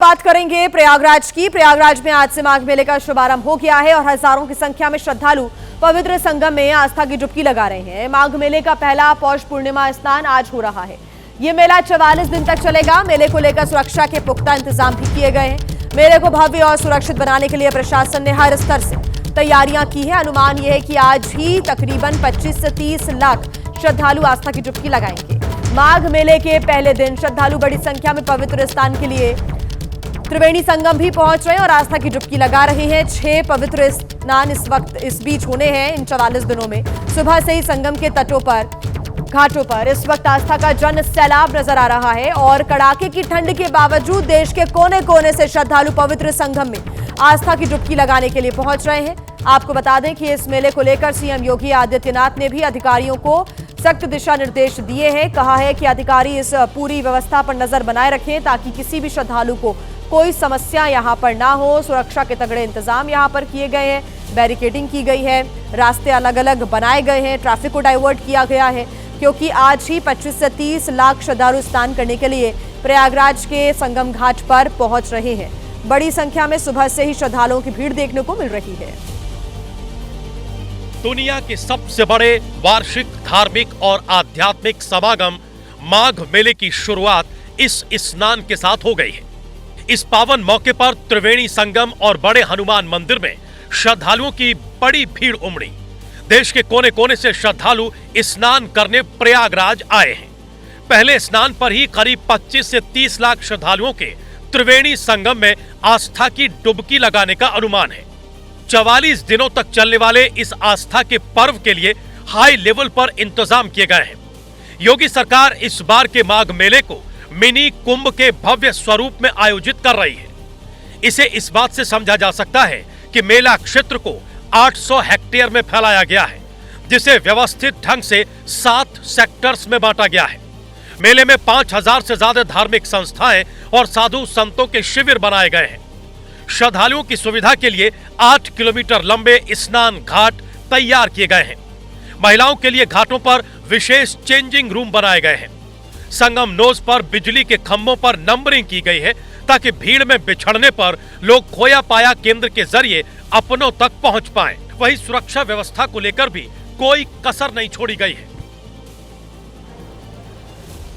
बात करेंगे प्रयागराज की। प्रयागराज में आज से माघ मेले का शुभारंभ हो गया है और हजारों की संख्या में श्रद्धालु पवित्र संगम में आस्था की डुबकी लगा रहे हैं। माघ मेले का पहला पौष पूर्णिमा स्नान आज हो रहा है। ये मेला 44 दिन तक चलेगा। मेले को लेकर सुरक्षा के पुख्ता इंतजाम भी किए गए हैं। मेले को भव्य और सुरक्षित बनाने के लिए प्रशासन ने हर स्तर से तैयारियां की है। अनुमान यह है कि आज ही तकरीबन 25 से 30 लाख श्रद्धालु आस्था की डुबकी लगाएंगे। माघ मेले के पहले दिन श्रद्धालु बड़ी संख्या में पवित्र स्नान के लिए त्रिवेणी संगम भी पहुंच रहे हैं और आस्था की डुबकी लगा रहे हैं। 6 पवित्र स्नान इस बीच होने हैं इन 44 दिनों में। सुबह से ही संगम के तटों पर, घाटों पर इस वक्त आस्था का जन सैलाब नजर आ रहा है और कड़ाके की ठंड के बावजूद देश के कोने कोने से श्रद्धालु पवित्र संगम में आस्था की डुबकी लगाने के लिए पहुंच रहे हैं। आपको बता दें कि इस मेले को लेकर सीएम योगी आदित्यनाथ ने भी अधिकारियों को सख्त दिशा निर्देश दिए हैं। कहा है कि अधिकारी इस पूरी व्यवस्था पर नजर बनाए रखें ताकि किसी भी श्रद्धालु को कोई समस्या यहां पर ना हो। सुरक्षा के तगड़े इंतजाम यहां पर किए गए हैं। बैरिकेडिंग की गई है, रास्ते अलग अलग बनाए गए हैं, ट्रैफिक को डाइवर्ट किया गया है क्योंकि आज ही 25 से 30 लाख श्रद्धालु स्नान करने के लिए प्रयागराज के संगम घाट पर पहुंच रहे हैं। बड़ी संख्या में सुबह से ही श्रद्धालुओं की भीड़ देखने को मिल रही है। दुनिया के सबसे बड़े वार्षिक धार्मिक और आध्यात्मिक समागम माघ मेले की शुरुआत इस स्नान के साथ हो गई है। इस पावन मौके पर त्रिवेणी संगम और बड़े हनुमान मंदिर में श्रद्धालुओं की बड़ी भीड़ उमड़ी। देश के कोने कोने से श्रद्धालु स्नान करने प्रयागराज आए हैं। पहले स्नान पर ही करीब 25 से 30 लाख श्रद्धालुओं के त्रिवेणी संगम में आस्था की डुबकी लगाने का अनुमान है। 44 दिनों तक चलने वाले इस आस्था के पर्व के लिए हाई लेवल पर इंतजाम किए गए हैं। योगी सरकार इस बार के माघ मेले को मिनी कुंभ के भव्य स्वरूप में आयोजित कर रही है। इसे इस बात से समझा जा सकता है कि मेला क्षेत्र को 800 हेक्टेयर में फैलाया गया है, जिसे व्यवस्थित ढंग से 7 सेक्टर्स में बांटा गया है। मेले में 5000 से ज्यादा धार्मिक संस्थाएं और साधु संतों के शिविर बनाए गए हैं। श्रद्धालुओं की सुविधा के लिए 8 किलोमीटर लंबे स्नान घाट तैयार किए गए हैं। महिलाओं के लिए घाटों पर विशेष चेंजिंग रूम बनाए गए हैं। संगम नोज पर बिजली के खंभों पर नंबरिंग की गई है ताकि भीड़ में बिछड़ने पर लोग खोया पाया केंद्र के जरिए अपनों तक पहुंच पाएं। वहीं सुरक्षा व्यवस्था को लेकर भी कोई कसर नहीं छोड़ी गई है।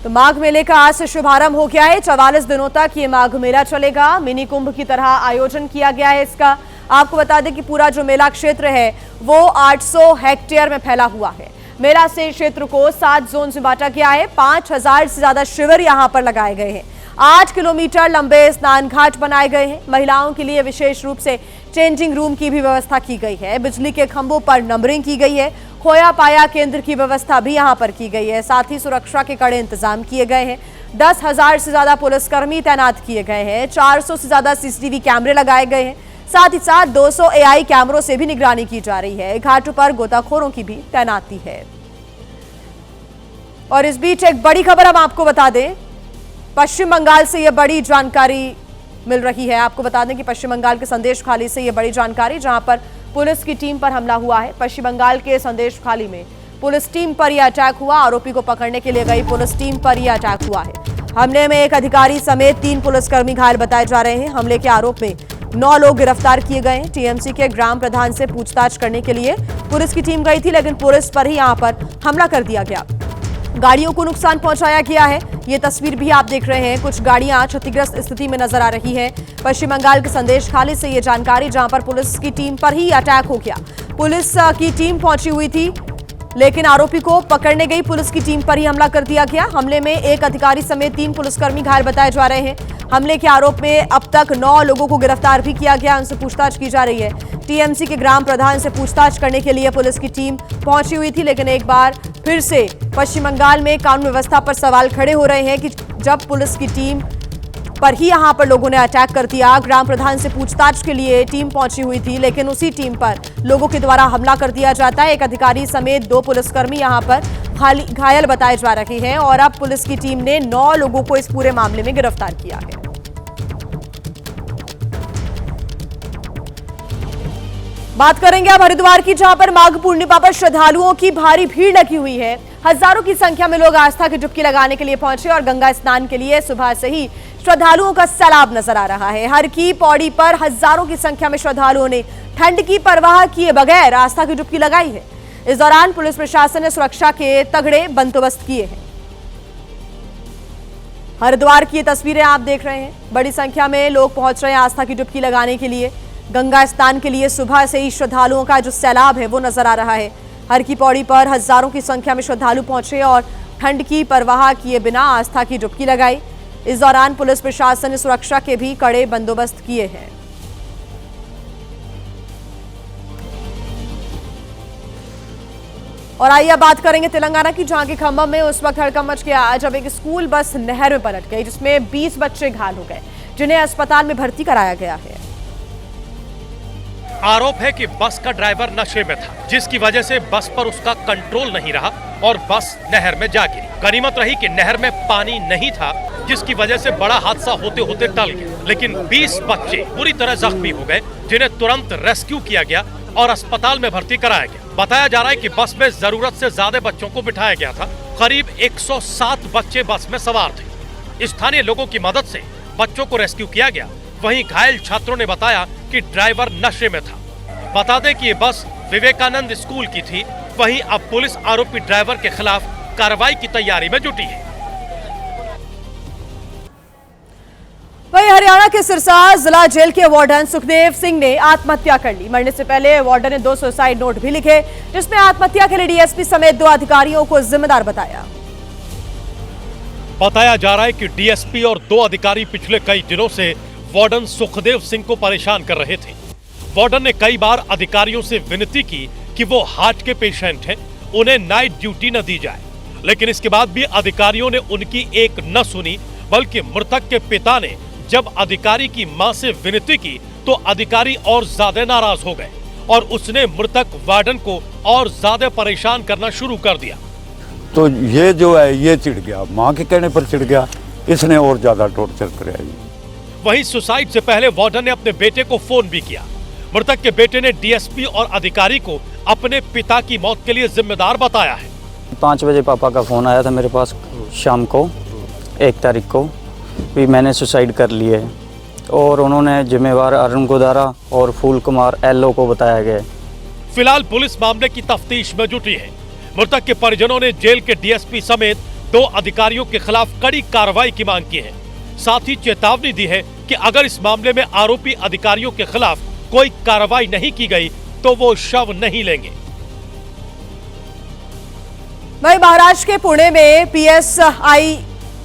तो माघ मेले का आज से शुभारंभ हो गया है। 44 दिनों तक ये माघ मेला चलेगा। मिनी कुंभ की तरह आयोजन किया गया है इसका। आपको बता दें कि पूरा जो मेला क्षेत्र है वो 800 हेक्टेयर में फैला हुआ है। मेला से क्षेत्र को 7 जोन में बांटा गया है। 5000 से ज्यादा शिविर यहां पर लगाए गए हैं। 8 किलोमीटर लंबे स्नान घाट बनाए गए हैं। महिलाओं के लिए विशेष रूप से चेंजिंग रूम की भी व्यवस्था की गई है। बिजली के खंभों पर नंबरिंग की गई है। खोया पाया केंद्र की व्यवस्था भी यहां पर की गई है। साथ ही सुरक्षा के कड़े इंतजाम किए गए हैं। 10,000 से ज्यादा पुलिसकर्मी तैनात किए गए हैं। 400 से ज्यादा सीसीटीवी कैमरे लगाए गए हैं। साथ ही साथ 200 एआई कैमरों से भी निगरानी की जा रही है। घाटों पर गोताखोरों की भी तैनाती है। और इस बीच एक बड़ी खबर हम आपको बता दें, पश्चिम बंगाल से यह बड़ी जानकारी मिल रही है। आपको बता दें कि पश्चिम बंगाल के संदेश खाली से यह बड़ी जानकारी, जहां पर पुलिस की टीम पर हमला हुआ है। पश्चिम बंगाल के संदेश खाली में पुलिस टीम पर यह अटैक हुआ। आरोपी को पकड़ने के लिए गई पुलिस टीम पर यह अटैक हुआ है। हमले में एक अधिकारी समेत 3 पुलिसकर्मी घायल बताए जा रहे हैं। हमले के आरोप में 9 लोग गिरफ्तार किए गए हैं। टीएमसी के ग्राम प्रधान से पूछताछ करने के लिए पुलिस की टीम गई थी, लेकिन पुलिस पर ही यहां पर हमला कर दिया गया। गाड़ियों को नुकसान पहुंचाया गया है। ये तस्वीर भी आप देख रहे हैं। कुछ गाड़ियां क्षतिग्रस्त स्थिति में नजर आ रही है। पश्चिम बंगाल के संदेश खाली से ये जानकारी, जहां पर पुलिस की टीम पर ही अटैक हो गया। पुलिस की टीम पहुंची हुई थी, लेकिन आरोपी को पकड़ने गई पुलिस की टीम पर ही हमला कर दिया गया। हमले में एक अधिकारी समेत 3 पुलिसकर्मी घायल बताए जा रहे हैं। हमले के आरोप में अब तक 9 लोगों को गिरफ्तार भी किया गया। उनसे पूछताछ की जा रही है। टीएमसी के ग्राम प्रधान से पूछताछ करने के लिए पुलिस की टीम पहुंची हुई थी, लेकिन एक बार फिर से पश्चिम बंगाल में कानून व्यवस्था पर सवाल खड़े हो रहे हैं कि जब पुलिस की टीम पर ही यहां पर लोगों ने अटैक कर दिया। ग्राम प्रधान से पूछताछ के लिए टीम पहुंची हुई थी, लेकिन उसी टीम पर लोगों के द्वारा हमला कर दिया जाता है। एक अधिकारी समेत 2 पुलिसकर्मी यहां पर घायल बताए जा रहे हैं और अब पुलिस की टीम ने 9 लोगों को इस पूरे मामले में गिरफ्तार किया है। बात करेंगे अब हरिद्वार की, जहां पर माघ पूर्णिमा पर श्रद्धालुओं की भारी भीड़ लगी हुई है। हजारों की संख्या में लोग आस्था की डुबकी लगाने के लिए पहुंचे और गंगा स्नान के लिए सुबह से ही श्रद्धालुओं का सैलाब नजर आ रहा है। हर की पौड़ी पर हजारों की संख्या में श्रद्धालुओं ने ठंड की परवाह किए बगैर आस्था की डुबकी लगाई है। इस दौरान पुलिस प्रशासन ने सुरक्षा के तगड़े बंदोबस्त किए हैं। हरिद्वार की ये तस्वीरें आप देख रहे हैं। बड़ी संख्या में लोग पहुंच रहे हैं आस्था की डुबकी लगाने के लिए। गंगा स्नान के लिए सुबह से ही श्रद्धालुओं का जो सैलाब है वो नजर आ रहा है। हर की पौड़ी पर हजारों की संख्या में श्रद्धालु पहुंचे और ठंड की परवाह किए बिना आस्था की डुबकी लगाई। इस दौरान पुलिस प्रशासन ने सुरक्षा के भी कड़े बंदोबस्त किए हैं। और आइए अब बात करेंगे तेलंगाना की, जहां के खम्भम में उस वक्त हड़कंप मच गया जब एक स्कूल बस नहर में पलट गई, जिसमें 20 बच्चे घायल हो गए, जिन्हें अस्पताल में भर्ती कराया गया है। आरोप है कि बस का ड्राइवर नशे में था, जिसकी वजह से बस पर उसका कंट्रोल नहीं रहा और बस नहर में जा गिरी। गनीमत रही कि नहर में पानी नहीं था, जिसकी वजह से बड़ा हादसा होते होते टल गया। लेकिन 20 बच्चे बुरी तरह जख्मी हो गए, जिन्हें तुरंत रेस्क्यू किया गया और अस्पताल में भर्ती कराया गया। बताया जा रहा है कि बस में जरूरत से ज्यादा बच्चों को बिठाया गया था। करीब 107 बच्चे बस में सवार थे। स्थानीय लोगों की मदद से बच्चों को रेस्क्यू किया गया। वहीं घायल छात्रों ने बताया कि ड्राइवर नशे में था। बता दें कि ये बस विवेकानंद स्कूल की थी। वहीं अब पुलिस आरोपी ड्राइवर के खिलाफ कार्रवाई की तैयारी में जुटी है। वहीं हरियाणा के सिरसा जिला जेल के वार्डन सुखदेव सिंह ने आत्महत्या कर ली। मरने से पहले वार्डन ने 2 सुसाइड नोट भी लिखे, जिसमें आत्महत्या के लिए डीएसपी समेत 2 अधिकारियों को जिम्मेदार बताया। बताया जा रहा है कि डीएसपी और 2 अधिकारी पिछले कई दिनों से वार्डन सुखदेव सिंह को परेशान कर रहे थे। वार्डन ने कई बार अधिकारियों से विनती की कि वो हार्ट के पेशेंट हैं, उन्हें नाइट ड्यूटी न दी जाए, लेकिन इसके बाद भी अधिकारियों ने उनकी एक न सुनी। बल्कि मृतक के पिता ने जब अधिकारी की मां से विनती की तो अधिकारी और ज्यादा नाराज हो गए और उसने मृतक वार्डन को और ज्यादा परेशान करना शुरू कर दिया। तो ये जो है ये चिढ़ गया, माँ के कहने पर चिढ़ गया, इसने और ज्यादा टॉर्चर कराया। वहीं सुसाइड से पहले वार्डन ने अपने बेटे को फोन भी किया। मृतक के बेटे ने डीएसपी और अधिकारी को अपने पिता की मौत के लिए जिम्मेदार बताया है। 5 बजे पापा का फोन आया था मेरे पास शाम को 1 तारीख को भी मैंने सुसाइड कर लिए, और उन्होंने जिम्मेवार अरुण गोदारा और फूल कुमार एलओ को बताया गया। फिलहाल पुलिस मामले की तफ्तीश में जुटी है। मृतक के परिजनों ने जेल के डीएसपी समेत 2 अधिकारियों के खिलाफ कड़ी कार्रवाई की मांग की है। साथ ही चेतावनी दी है कि अगर इस मामले में आरोपी अधिकारियों के खिलाफ कोई कार्रवाई नहीं की गई तो वो शव नहीं लेंगे। वहीं महाराष्ट्र के पुणे में पीएसआई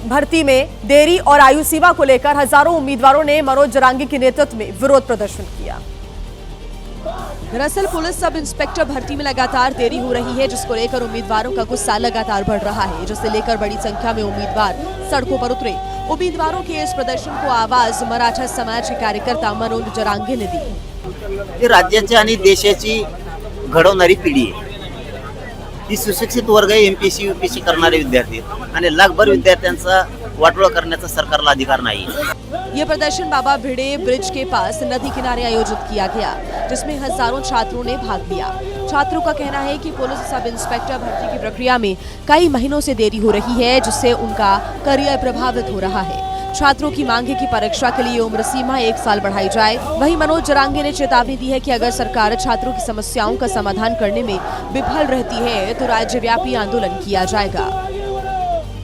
भर्ती में देरी और आयु सीमा को लेकर हजारों उम्मीदवारों ने मनोज जरांगी के नेतृत्व में विरोध प्रदर्शन किया। दरअसल पुलिस सब इंस्पेक्टर भर्ती में लगातार देरी हो रही है, जिसको लेकर उम्मीदवारों का गुस्सा लगातार बढ़ रहा है, जिसे लेकर बड़ी संख्या में उम्मीदवार सड़कों पर उतरे। उम्मीदवारों के इस प्रदर्शन को आवाज मराठा समाज के कार्यकर्ता मनोज जरांगे ने दी। राज्याची आणि देशाची घडवणारी पिढी आहे, ही सुशिक्षित वर्ग एमपीएससी यूपीएससी करणारे विद्यार्थी आणि लाखभर विद्यार्थ्यांचा वाटोळा करण्याचा सरकारला अधिकार नाही। ये प्रदर्शन बाबा भिड़े ब्रिज के पास नदी किनारे आयोजित किया गया, जिसमें हजारों छात्रों ने भाग लिया। छात्रों का कहना है कि पुलिस सब इंस्पेक्टर भर्ती की प्रक्रिया में कई महीनों से देरी हो रही है, जिससे उनका करियर प्रभावित हो रहा है। छात्रों की मांग है कि परीक्षा के लिए उम्र सीमा 1 साल बढ़ाई जाए। वहीं मनोज जरांगे ने चेतावनी दी है कि अगर सरकार छात्रों की समस्याओं का समाधान करने में विफल रहती है तो राज्यव्यापी आंदोलन किया जाएगा।